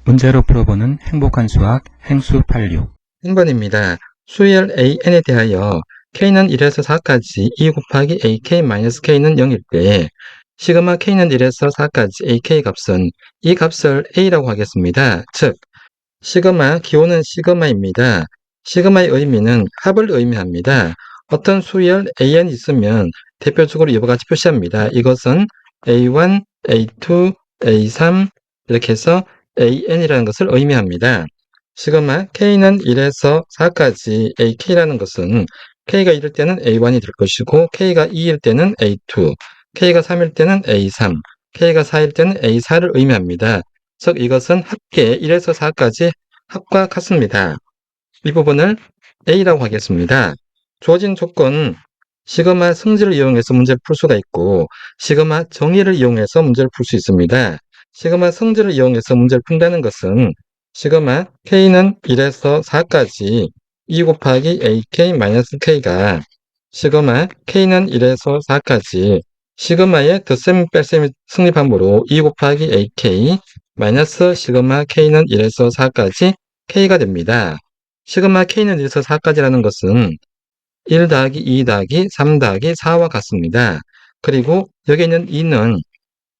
문제로 풀어보는 행복한 수학 행수 86. 3번입니다. 수열 AN에 대하여 K는 1에서 4까지 2 곱하기 AK-K는 0일 때 시그마 K는 1에서 4까지 AK 값은 이 값을 A라고 하겠습니다. 즉, 시그마, 기호는 시그마입니다. 시그마의 의미는 합을 의미합니다. 어떤 수열 AN이 있으면 대표적으로 이와 같이 표시합니다. 이것은 A1, A2, A3 이렇게 해서 AN이라는 것을 의미합니다. 시그마 K는 1에서 4까지 AK라는 것은 K가 1일 때는 A1이 될 것이고 K가 2일 때는 A2, K가 3일 때는 A3, K가 4일 때는 A4를 의미합니다. 즉 이것은 합계 1에서 4까지 합과 같습니다. 이 부분을 A라고 하겠습니다. 주어진 조건 시그마 성질을 이용해서 문제를 풀 수가 있고 시그마 정의를 이용해서 문제를 풀 수 있습니다. 시그마 성질을 이용해서 문제를 푼다는 것은 시그마 K는 1에서 4까지 2 곱하기 AK-K가 시그마 K는 1에서 4까지 시그마의 덧셈 뺄셈이 성립하므로 2 곱하기 AK 마이너스 시그마 K는 1에서 4까지 K가 됩니다. 시그마 K는 1에서 4까지라는 것은 1 더하기 2 더하기 3 더하기 4와 같습니다. 그리고 여기 있는 2는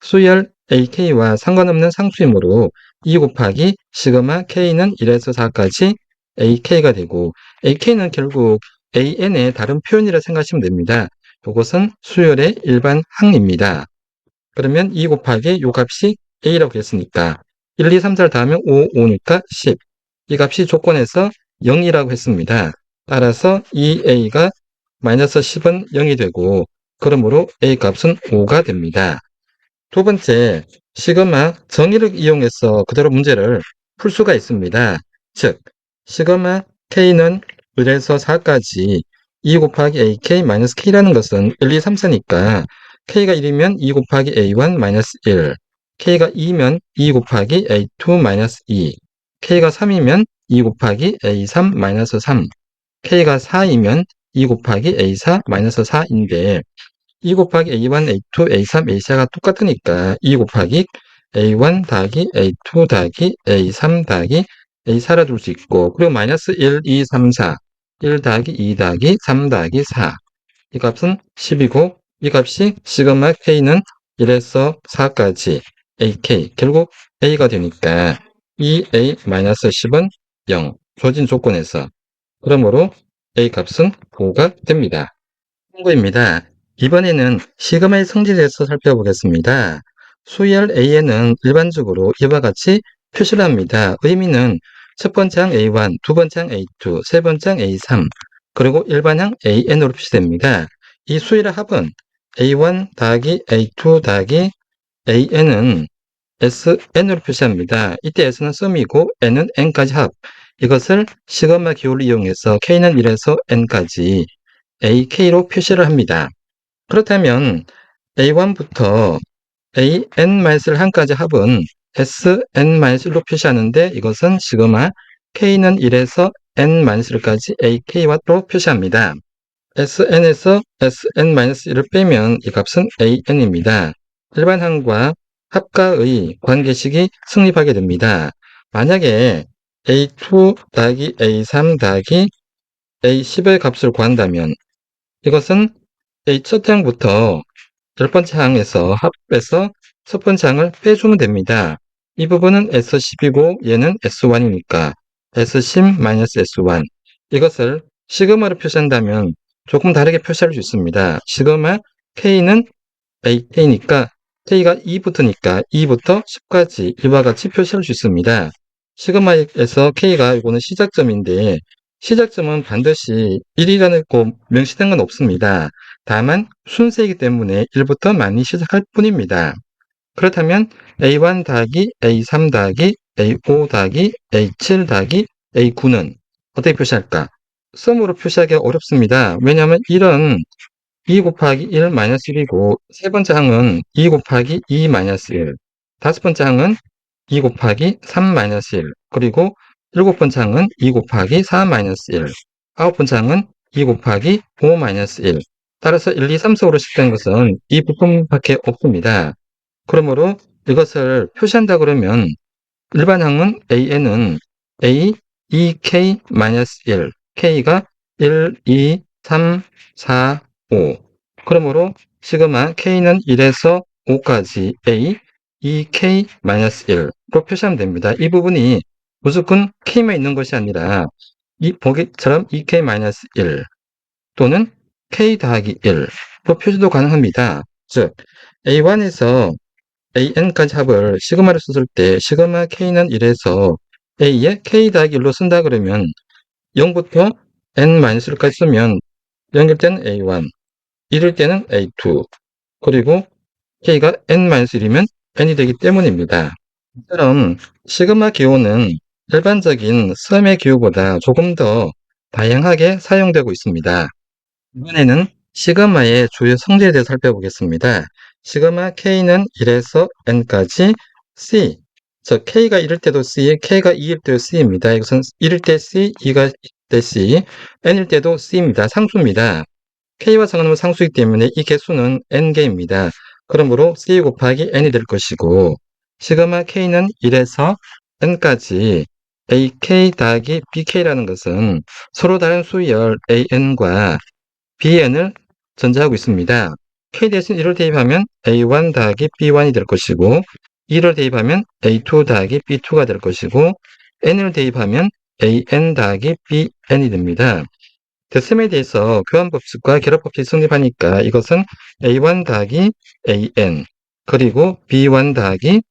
수열 AK와 상관없는 상수이므로 2 곱하기 시그마 K는 1에서 4까지 AK가 되고 AK는 결국 AN의 다른 표현이라 생각하시면 됩니다. 이것은 수열의 일반 항입니다. 그러면 2 곱하기 요 값이 A라고 했으니까 1, 2, 3, 4를 더하면 5, 5니까 10. 이 값이 조건에서 0이라고 했습니다. 따라서 2A가 마이너스 10은 0이 되고 그러므로 A 값은 5가 됩니다. 두 번째, 시그마 정의를 이용해서 그대로 문제를 풀 수가 있습니다. 즉, 시그마 K는 1에서 4까지 2 곱하기 AK-K라는 것은 1, 2, 3, 4니까 K가 1이면 2 곱하기 A1-1, K가 2면 2 곱하기 A2-2, K가 3이면 2 곱하기 A3-3, K가 4이면 2 곱하기 A4-4인데 2 곱하기 A1, A2, A3, A4가 똑같으니까 2 곱하기 A1 더하기 A2 더하기 A3 더하기 A4라 둘 수 있고 그리고 마이너스 1, 2, 3, 4 1 더하기 2 더하기 3 더하기 4 이 값은 10이고 이 값이 시그마 K는 1에서 4까지 AK 결국 A가 되니까 2A-10은 0 주어진 조건에서 그러므로 A 값은 5가 됩니다. 참고입니다. 이번에는 시그마의 성질에 대해서 살펴보겠습니다. 수열 A에는 일반적으로 이와 같이 표시를 합니다. 의미는 첫 번째 항 A1, 두 번째 항 A2, 세 번째 항 A3, 그리고 일반항 AN으로 표시됩니다. 이 수열의 합은 A1 더하기 A2 더하기 AN은 SN으로 표시합니다. 이때 S는 썸이고 N은 N까지 합. 이것을 시그마 기호를 이용해서 K는 1에서 N까지 AK로 표시를 합니다. 그렇다면 A1부터 AN-1까지 합은 SN-1로 표시하는데 이것은 시그마 K는 1에서 N-1까지 AK로 표시합니다. SN에서 SN-1을 빼면 이 값은 AN입니다. 일반항과 합가의 관계식이 성립하게 됩니다. 만약에 A2 더하기 A3 더하기 A10의 값을 구한다면 이것은 A 첫 항부터 10번째 항에서 합해서 첫 번째 항을 빼주면 됩니다. 이 부분은 S10이고 얘는 S1이니까 S10-S1 이것을 시그마로 표시한다면 조금 다르게 표시할 수 있습니다. 시그마 K는 AK니까 K가 2부터니까 2부터 10까지 이와 같이 표시할 수 있습니다. 시그마에서 K가 이거는 시작점인데 시작점은 반드시 1이라는 거 명시된 건 없습니다. 다만 순서이기 때문에 1부터 많이 시작할 뿐입니다. 그렇다면 A1 더하기 A3 더하기 A5 더하기 A7 더하기 A9는 어떻게 표시할까? 썸으로 표시하기가 어렵습니다. 왜냐하면 1은 2 곱하기 1 마이너스 1이고 세 번째 항은 2 곱하기 2 마이너스 1 다섯 번째 항은 2 곱하기 3 마이너스 1 그리고 일곱 번째 항은 2 곱하기 4 마이너스 1 아홉 번째 항은 2 곱하기 5 마이너스 1 따라서 1, 2, 3, 4, 5로 시작된 것은 이 부분밖에 없습니다. 그러므로 이것을 표시한다 그러면 일반항은 AN은 A, 2K-1, K가 1, 2, 3, 4, 5. 그러므로 시그마 K는 1에서 5까지 A, 2K-1로 표시하면 됩니다. 이 부분이 무조건 K만 있는 것이 아니라 이 보기처럼 2K-1 또는 K 더하기 1로 표시도 가능합니다. 즉, A1에서 AN까지 합을 시그마를 썼을 때 시그마 K는 1에서 A에 K 더하기 1로 쓴다 그러면 0부터 N-1까지 쓰면 0일 때는 A1, 1일 때는 A2, 그리고 K가 N-1이면 N이 되기 때문입니다. 이처럼 시그마 기호는 일반적인 썸의 기호보다 조금 더 다양하게 사용되고 있습니다. 이번에는 시그마의 주요 성질에 대해서 살펴보겠습니다. 시그마 K는 1에서 N까지 C, 즉 K가 1일 때도 C, K가 2일 때도 C입니다. 이것은 1일 때 C, 2가 때 C, N일 때도 C입니다. 상수입니다. K와 상관없는 상수이기 때문에 이 개수는 N개입니다. 그러므로 C 곱하기 N이 될 것이고, 시그마 K는 1에서 N까지 AK 더하기 BK라는 것은 서로 다른 수열 AN과 BN을 전제하고 있습니다. K 대신 1을 대입하면 A1 더하기 B1이 될 것이고, 2를 대입하면 A2 더하기 B2가 될 것이고, N을 대입하면 AN 더하기 BN이 됩니다. 대셈에 대해서 교환법칙과 결합법칙이 성립하니까 이것은 A1 더하기 AN, 그리고 B1 더하기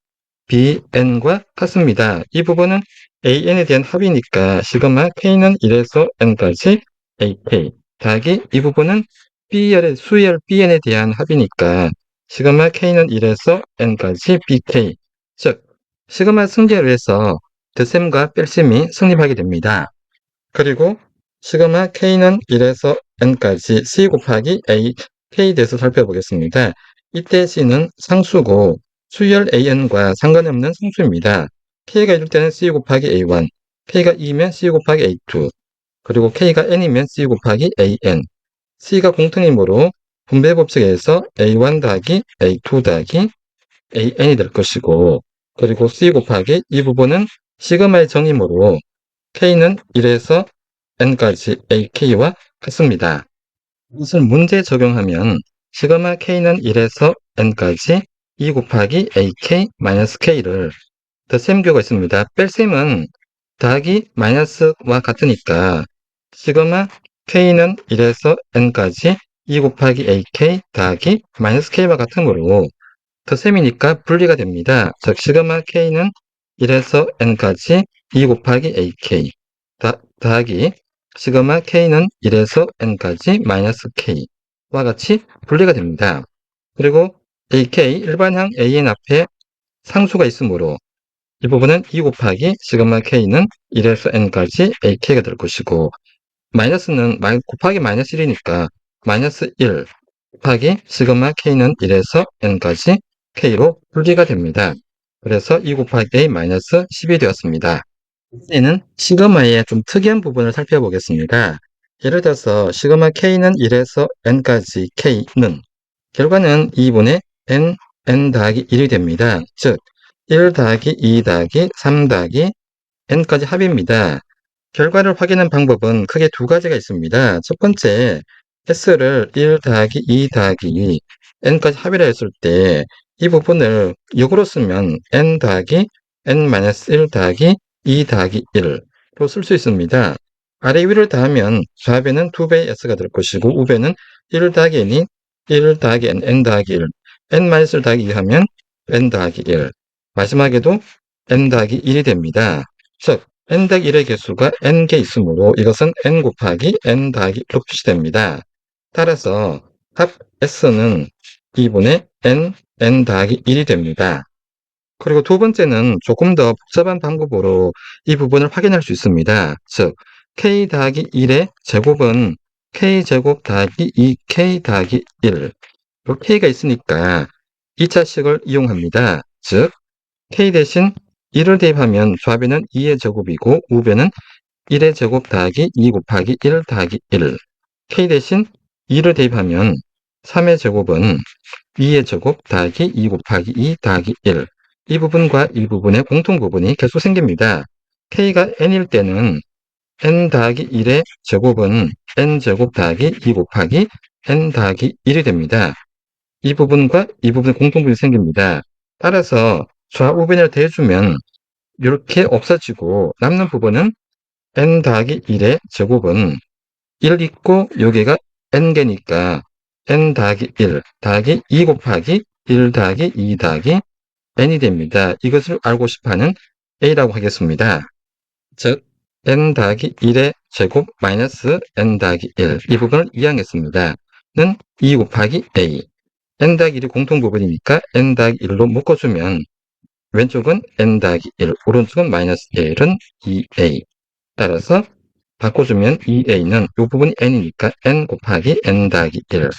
BN과 같습니다. 이 부분은 AN에 대한 합이니까 시그마 K는 1에서 N까지 AK 더하기 이 부분은 B열의 수열 BN에 대한 합이니까 시그마 K는 1에서 N까지 BK, 즉 시그마 승계를 해서 덧셈과 뺄셈이 성립하게 됩니다. 그리고 시그마 K는 1에서 N까지 C 곱하기 A, K에 대해서 살펴보겠습니다. 이때 C는 상수고 수열 AN과 상관없는 상수입니다. K가 1일 때는 C 곱하기 A1, K가 2면 C 곱하기 A2, 그리고 K가 N이면 C 곱하기 AN, C가 공통이므로 분배 법칙에 의해서 A1 더하기 A2 더하기 AN이 될 것이고, 그리고 C 곱하기 이 부분은 시그마의 정의이므로 K는 1에서 N까지 AK와 같습니다. 이것을 문제에 적용하면 시그마 K는 1에서 N까지 2 곱하기 AK-K를 덧셈교가 있습니다. 뺄셈은 더하기 마이너스와 같으니까 시그마 K는 1에서 N까지 2 곱하기 AK 더하기 마이너스 K와 같으므로 덧셈이니까 분리가 됩니다. 즉 시그마 K는 1에서 N까지 2 곱하기 AK 더하기 시그마 K는 1에서 N까지 마이너스 K와 같이 분리가 됩니다. 그리고 AK 일반항 AN 앞에 상수가 있으므로 이 부분은 2 곱하기 시그마 K는 1에서 N까지 AK가 될 것이고, 마이너스는 곱하기 마이너스 1이니까 마이너스 1 곱하기 시그마 K는 1에서 N까지 K로 분리가 됩니다. 그래서 2 곱하기 A 마이너스 10이 되었습니다. 이제는 시그마의 좀 특이한 부분을 살펴보겠습니다. 예를 들어서 시그마 K는 1에서 N까지 K는 결과는 2분의 N 더하기 1이 됩니다. 즉 1 더하기 2 더하기 3 더하기 N까지 합입니다. 결과를 확인하는 방법은 크게 두 가지가 있습니다. 첫 번째, S를 1 더하기 2 더하기 N까지 합이라 했을 때 이 부분을 역으로 쓰면 N 더하기 N-1 더하기 2 더하기 1로 쓸 수 있습니다. 아래 위를 더하면 좌배는 2배의 S가 될 것이고 우배는 1 더하기 N이 1 더하기 N 더하기 1, N-1 더하기 2 하면 N 더하기 1, 마지막에도 N 더하기 1이 됩니다. 즉 N 더하기 1의 개수가 N개 있으므로 이것은 N 곱하기 N 더하기 1로 표시됩니다. 따라서 합 S는 2분의 N 더하기 1이 됩니다. 그리고 두 번째는 조금 더 복잡한 방법으로 이 부분을 확인할 수 있습니다. 즉 K 더하기 1의 제곱은 K제곱 더하기 2K 더하기 1, K가 있으니까 2차식을 이용합니다. 즉 K 대신 1을 대입하면 좌배는 2의 제곱이고 우배는 1의 제곱 더하기 2 곱하기 1 더하기 1. K 대신 2를 대입하면 3의 제곱은 2의 제곱 더하기 2 곱하기 2 더하기 1. 이 부분과 이 부분의 공통 부분이 계속 생깁니다. k가 n일 때는 n 더하기 1의 제곱은 n제곱 더하기 2 곱하기 n 더하기 1이 됩니다. 이 부분과 이 부분의 공통부분이 생깁니다. 따라서 좌우변을 대주면 이렇게 없어지고 남는 부분은 n 더하기 1의 제곱은 1 있고 여기가 n개니까 n 더하기 1 더하기 2 곱하기 1 더하기 2 더하기 n이 됩니다. 이것을 알고 싶어하는 a라고 하겠습니다. 즉 n 더하기 1의 제곱 마이너스 n 더하기 1 이 부분을 이항했습니다. 는 2 곱하기 a n 더하기 1이 공통 부분이니까 n 더하기 1로 묶어주면 왼쪽은 n 더하기 1 오른쪽은 마이너스 1은 2a 따라서 바꿔주면 2a는 이 부분이 n이니까 n 곱하기 n 더하기 1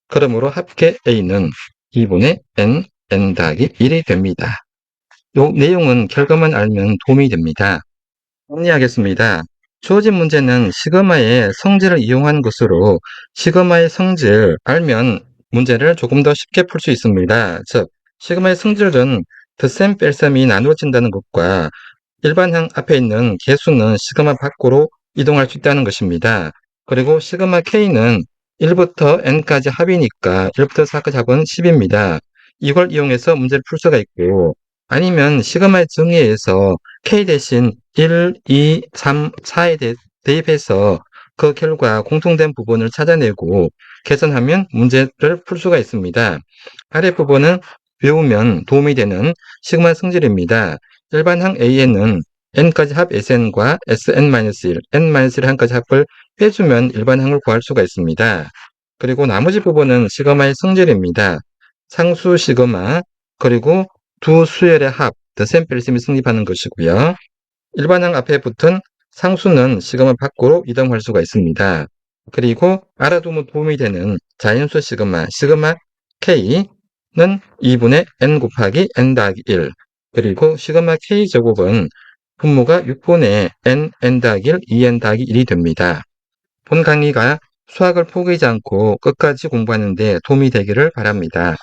그러므로 합계 a는 2분의 n 더하기 1이 됩니다. 이 내용은 결과만 알면 도움이 됩니다. 정리하겠습니다. 주어진 문제는 시그마의 성질을 이용한 것으로 시그마의 성질 알면 문제를 조금 더 쉽게 풀 수 있습니다. 즉 시그마의 성질은 덧셈 뺄셈이 나누어진다는 것과 일반항 앞에 있는 개수는 시그마 밖으로 이동할 수 있다는 것입니다. 그리고 시그마 k는 1부터 n까지 합이니까 1부터 4까지 합은 10입니다. 이걸 이용해서 문제를 풀 수가 있고 아니면 시그마의 정의에서 k 대신 1, 2, 3, 4에 대입해서 그 결과 공통된 부분을 찾아내고 계산하면 문제를 풀 수가 있습니다. 아래 부분은 외우면 도움이 되는 시그마 성질입니다. 일반항 A에는 n까지 합 Sn과 Sn-1, n-1항까지 합을 빼주면 일반항을 구할 수가 있습니다. 그리고 나머지 부분은 시그마의 성질입니다. 상수 시그마 그리고 두 수열의 합, 덧셈 뺄셈이 성립하는 것이고요. 일반항 앞에 붙은 상수는 시그마 밖으로 이동할 수가 있습니다. 그리고 알아두면 도움이 되는 자연수 시그마 K는 2분의 n 곱하기 n 더하기 1 그리고 시그마 K 제곱은 분모가 6분의 n 더하기 1, 2n 더하기 1이 됩니다. 본 강의가 수학을 포기하지 않고 끝까지 공부하는 데 도움이 되기를 바랍니다.